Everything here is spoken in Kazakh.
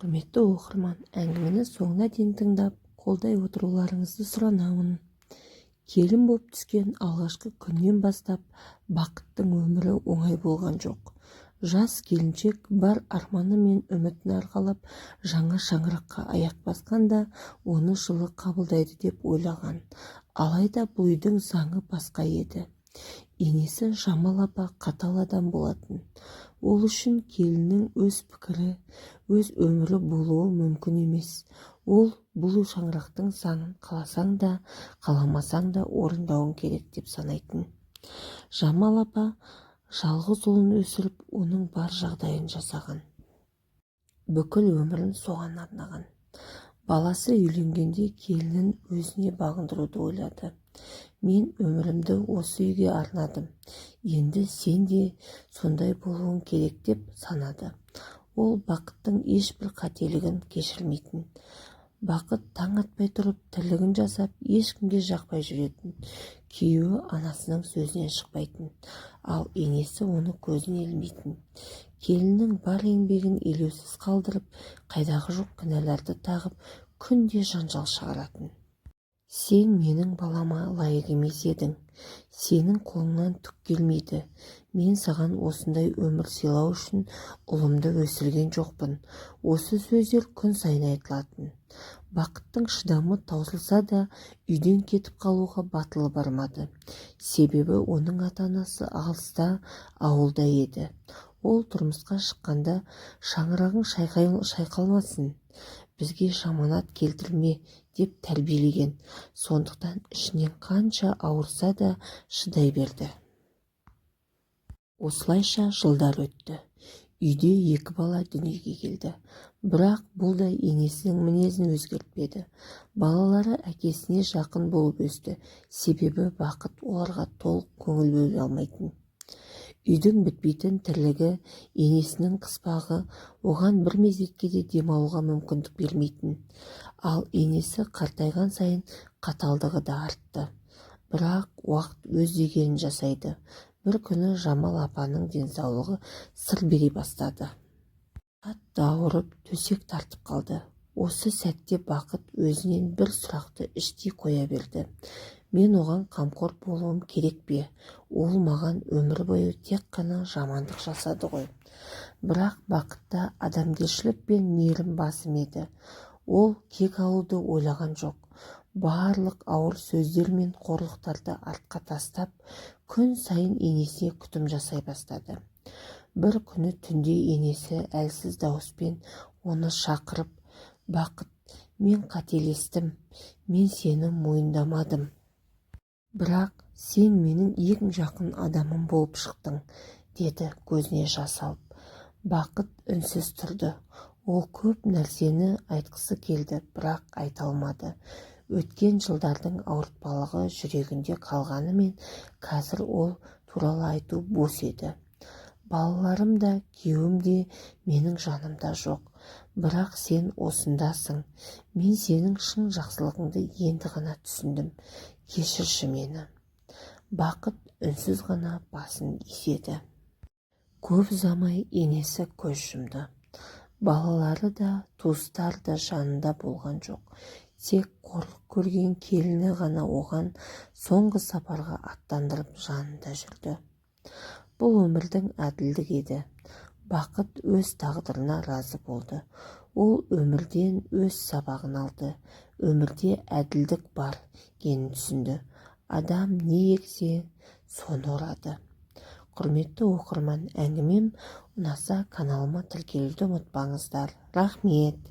Құрметті оқырман, әңгімені соңына дейін тыңдап, қолдай отыруларыңызды сұранамын. Келін боп түскен алғашқы күннен бастап Бақыттың өмірі оңай болған жоқ. Жас келіншек бар арманы мен үмітін арқалап жаңа шаңыраққа аяқ басқанда оны жылы қабылдайды деп ойлаған. Алайда бұл үйдің заңы басқа еді. Енесі Жамал апа қатал адам болатын. Ол үшін келіннің өз пікірі, өз өмірі болуы мүмкін емес. Ол бұл шаңырақтың заңын қаласаң да, қаламасаң да орындауың керек деп санайтын. Жамал апа жалғыз ұлын өсіріп, оның бар жағдайын жасаған. Бүкіл өмірін соған арнаған. Баласы үйленгенде келінін өзіне бағындыруды ойлады. Мен өмірімді осы үйге арнадым. Енді сен де сондай болуың керек деп санады. Ол Бақыттың ешбір қателігін кешірмейтін. Бақыт таң атпай тұрып тірлігін жасап, ешкімге жақпай жүретін. Күйеуі анасының сөзінен шықпайтын, ал енесі оны көзіне ілмейтін. Келіннің бар еңбегін елеусіз қалдырып, қайдағы жоқ кінәларды тағып, күнде жанжал шығаратын. Сен менің балама лайық емес едің. Сенің қолыңнан түк келмейді. Мен саған осындай өмір сыйлау үшін ұлымды өсірген жоқпын. Осы сөздер күн сайын айтылатын. Бақыттың шыдамы таусылса да, үйден кетіп қалуға батылы бармады. Себебі оның ата-анасы алыста, ауылда еді. Ол тұрмысқа шыққанда шаңырағың шайқалмасын, бізге жаманат келтірме деп тәрбиелеген. Сондықтан ішінен қанша ауырса да шыдай берді. Осылайша жылдар өтті. Үйде 2 бала дүниеге келді. Бірақ бұл да енесінің мінезін өзгертпеді. Балалары әкесіне жақын болып өсті. Себебі Бақыт оларға толық көңіл бөле алмайтын. Үйдің бітпейтін тірлігі, енесінің қыспағы оған бір мезетке де демалуға мүмкіндік бермейтін. Ал енесі қартайған сайын қаталдығы да артты. Бірақ уақыт өз дегенін жасайды. Бір күні Жамал апаның денсаулығы сыр бере бастады. Қатты ауырып, төсек тартып қалды. Осы сәтте Бақыт өзінен бір сұрақты іштей қоя берді. Мен оған қамқор болуым керек пе? Ол маған өмір бойы тек қана жамандық жасады ғой. Бірақ Бақытта адамгершілік пен мейірім басым еді. Ол кек алуды ойлаған жоқ. Барлық ауыр сөздер мен қорлықтарды артқа тастап, күн сайын енесіне күтім жасай бастады. Бір күні түнде енесі әлсіз дауыспен оны шақырып, «Бақыт, мен қателестім, мен сені мойындамадым. Бірақ сен менің ең жақын адамым болып шықтың», деді көзіне жас алып. Бақыт үнсіз тұрды. Ол көп нәрсені айтқысы келді, бірақ айта алмады. Өткен жылдардың ауыртпалығы жүрегінде қалғанымен, қазір ол туралы айту бос еді. Балаларым да, күйеуім де менің жанымда жоқ. Бірақ сен осындасың. Мен сенің шын жақсылығыңды енді ғана түсіндім. Кешірші мені. Бақыт үнсіз ғана басын изеді. Көп ұзамай енесі көз жұмды. Балалары да, туыстар да жанында болған жоқ. Тек қорлық көрген келіні ғана оған соңғы сапарға аттандырып жанында жүрді. Бұл өмірдің әділдігі еді. Бақыт өз тағдырына разы болды. Ол өмірден өз сабағын алды. Өмірде әділдік бар екенін түсінді. Адам не ексе, соны орады. Құрметті оқырман, әңгімем ұнаса каналыма тіркелуді ұмытпаңыздар. Рахмет.